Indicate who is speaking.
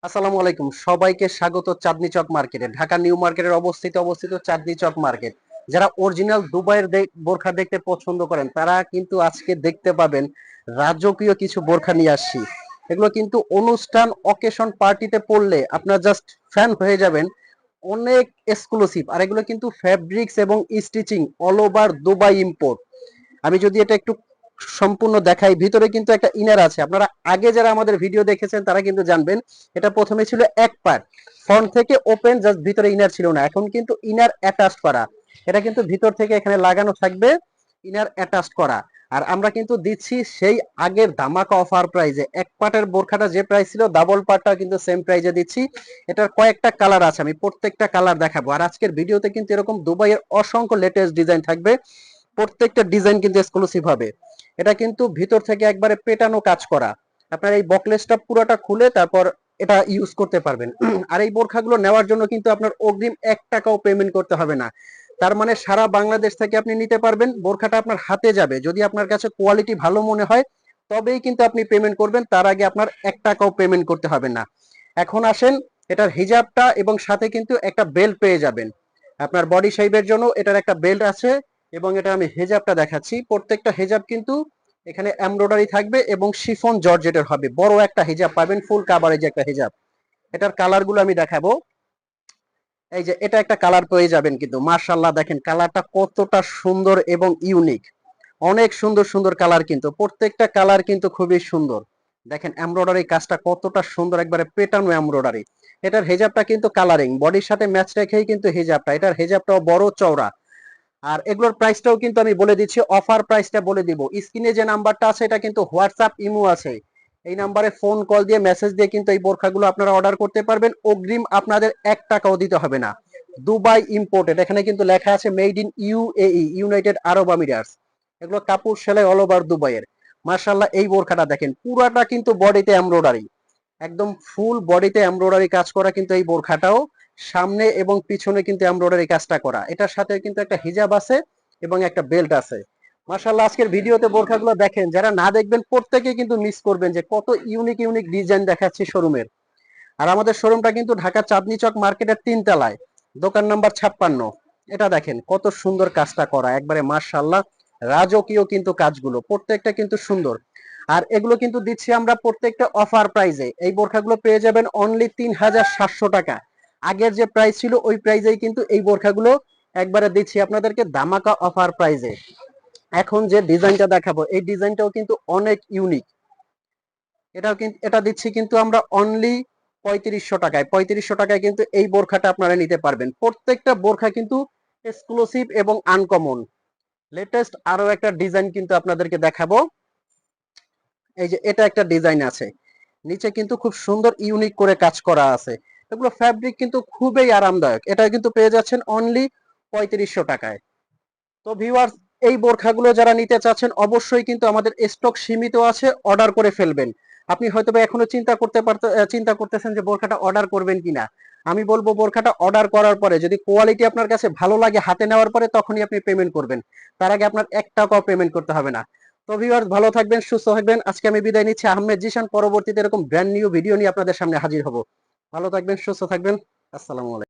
Speaker 1: আসসালামু আলাইকুম, সবাইকে স্বাগত চাঁদনী চক মার্কেটে। ঢাকা নিউ মার্কেটের অবস্থিত চাঁদনী চক মার্কেট। যারা অরিজিনাল দুবাইয়ের বোরখা দেখতে পছন্দ করেন তারা কিন্তু আজকে দেখতে পাবেন রাজকীয় কিছু বোরখা নিয়ে আসছি। এগুলো কিন্তু অনুষ্ঠান অকেশন পার্টিতে পরলে আপনার জাস্ট ফ্যান হয়ে যাবেন। অনেক এক্সক্লুসিভ, আর এগুলো কিন্তু ফ্যাব্রিক্স এবং stitching all over Dubai import. আমি যদি এটা একটু সম্পূর্ণ দেখাই, ভিতরে কিন্তু একটা ইনার আছে। আপনারা আগে যারা আমাদের ভিডিও দেখেছেন তারা কিন্তু জানবেন এটা প্রথমে ছিল এক পার্ট, ফ্রন্ট থেকে ওপেন, জাস্ট ভিতরে ইনার ছিল না। এখন কিন্তু ইনার অ্যাটাচড করা, এটা কিন্তু ভিতর থেকে এখানে লাগানো থাকবে, ইনার অ্যাটাচড করা। আর আমরা কিন্তু দিচ্ছি সেই আগের ধামাকা অফার প্রাইজে। এক পার্টের বোরখাটা যে প্রাইস ছিল, ডাবল পার্টটা কিন্তু সেম প্রাইজে দিচ্ছি। এটার কয়েকটা কালার আছে, আমি প্রত্যেকটা কালার দেখাবো। আর আজকের ভিডিওতে কিন্তু এরকম দুবাইয়ের অসংখ্য লেটেস্ট ডিজাইন থাকবে, প্রত্যেকটা ডিজাইন কিন্তু এক্সক্লুসিভ হবে। এটা কিন্তু ভিতর থেকে একবারে পেটানো কাজ করা। আপনার এই বকলেসটা পুরোটা খুলে তারপর এটা ইউজ করতে পারবেন। আর এই বোরখাগুলো নেওয়ার জন্য কিন্তু আপনার অগ্রিম 1 টাকাও পেমেন্ট করতে হবে না। তার মানে সারা বাংলাদেশ থেকে আপনি নিতে পারবেন, বোরখাটা আপনার হাতে যাবে। যদি আপনার কাছে কোয়ালিটি ভালো মনে হয় তবেই কিন্তু আপনি পেমেন্ট করবেন, তার আগে আপনার 1 টাকাও পেমেন্ট করতে হবে না। এখন আসেন, এটার হিজাবটা এবং সাথে কিন্তু একটা বেল্ট পেয়ে যাবেন। আপনার বডি শেপের জন্য এটার একটা বেল্ট আছে, এবং এটা আমি হেজাবটা দেখাচ্ছি। প্রত্যেকটা হেজাব কিন্তু এখানে এমব্রয়ডারি থাকবে এবং শিফন জর্জেটের হবে। বড় একটা হিজাব পাবেন, ফুল কাভারেজ একটা হিজাব। এটার কালার গুলো আমি দেখাবো। এই যে এটা একটা কালার পেয়ে যাবেন, কিন্তু মার্শাল্লাহ দেখেন কালারটা কতটা সুন্দর এবং ইউনিক। অনেক সুন্দর সুন্দর কালার, কিন্তু প্রত্যেকটা কালার কিন্তু খুবই সুন্দর। দেখেন এমব্রয়ডারি কাজটা কতটা সুন্দর, একবারে পেটানো এমব্রয়ডারি। এটার হেজাবটা কিন্তু কালারিং, বডির সাথে ম্যাচ রেখেই কিন্তু হেজাবটা। এটার হেজাবটাও বড় চওড়া। আর এগুলোর প্রাইসটাও কিন্তু আমি বলে দিচ্ছি, অফার প্রাইসটা বলে দিব। স্ক্রিনে যে নাম্বারটা আছে এটা কিন্তু হোয়াটসঅ্যাপ ইমো আছে, এই নাম্বারে ফোন কল দিয়ে মেসেজ দিয়ে কিন্তু এই বোরখাগুলো আপনারা অর্ডার করতে পারবেন। অগ্রিম আপনাদের 1 টাকাও দিতে হবে না। দুবাই ইম্পোর্টেড, এখানে কিন্তু লেখা আছে made in UAE, United Arab Emirates. এগুলো কাপড় সেলাই অল ওভার দুবাইয়ের। মার্শাল্লাহ এই বোরখাটা দেখেন পুরাটা কিন্তু বডিতে এমব্রয়ডারি, একদম ফুল বডিতে এমব্রয়ডারি কাজ করা কিন্তু এই বোরখাটাও। সামনে এবং পিছনে কিন্তু এমব্রয়ডারি কাজটা করা। এটার সাথে কিন্তু একটা হিজাব আছে এবং একটা বেল্ট আছে। মাশাআল্লাহ আজকের ভিডিওতে বোরখাগুলো দেখেন, যারা না দেখবেন প্রত্যেকে কিন্তু মিস করবেন যে কত ইউনিক ইউনিক ডিজাইন দেখাচ্ছি শোরুমের। আর আমাদের শোরুমটা কিন্তু ঢাকা চাঁদনী চক মার্কেটের 3 তলায়, দোকান নাম্বার 56। এটা দেখেন কত সুন্দর কাজটা করা, একবারে মাশাআল্লাহ রাজকীয় কিন্তু কাজগুলো, প্রত্যেকটা কিন্তু সুন্দর। আর এগুলো কিন্তু দিচ্ছি আমরা প্রত্যেকটা অফার প্রাইজে। এই বোরখাগুলো পেয়ে যাবেন অনলি 3700 টাকা। আগের যে প্রাইস ছিল ওই প্রাইজেই কিন্তু এই বোরখাগুলো একবারে দিচ্ছি আপনাদেরকে ধামাকা অফার প্রাইজে। এখন যে ডিজাইনটা দেখাবো এই ডিজাইনটাও কিন্তু অনেক ইউনিক। এটাও কিন্তু এটা দিচ্ছি কিন্তু আমরা অনলি 3500 টাকায়। 3500 টাকায় কিন্তু এই বোরখাটা আপনারা নিতে পারবেন। প্রত্যেকটা বোরখা কিন্তু এক্সক্লুসিভ এবং আনকমন। লেটেস্ট আরো একটা ডিজাইন কিন্তু আপনাদেরকে দেখাবো। এই যে এটা একটা ডিজাইন আছে, নিচে কিন্তু খুব সুন্দর ইউনিক করে কাজ করা আছে। এগুলো ফ্যাব্রিক কিন্তু খুবই আরামদায়ক। এটা কিন্তু পেয়ে যাচ্ছেন অনলি 3500 টাকায়। তো ভিউয়ার্স, এই বোরখাগুলো যারা নিতে চাচ্ছেন অবশ্যই কিন্তু আমাদের স্টক সীমিত আছে, অর্ডার করে ফেলবেন। আপনি হয়তো বা এখনো চিন্তা করতেছেন যে বোরখাটা অর্ডার করবেন কিনা। আমি বলবো বোরখাটা অর্ডার করার পরে যদি কোয়ালিটি আপনার কাছে ভালো লাগে, হাতে নেওয়ার পরে তখনই আপনি পেমেন্ট করবেন। তার আগে আপনার 1 টাকাও পেমেন্ট করতে হবে না। তো ভিউয়ার্স, ভালো থাকবেন, সুস্থ থাকবেন। আজকে আমি বিদায় নিচ্ছি, আহমেদ জিশান। পরবর্তীতে এরকম ব্র্যান্ড নিউ ভিডিও নিয়ে আপনাদের সামনে হাজির হব। ভালো থাকবেন, সুস্থ থাকবেন। আসসালামু আলাইকুম।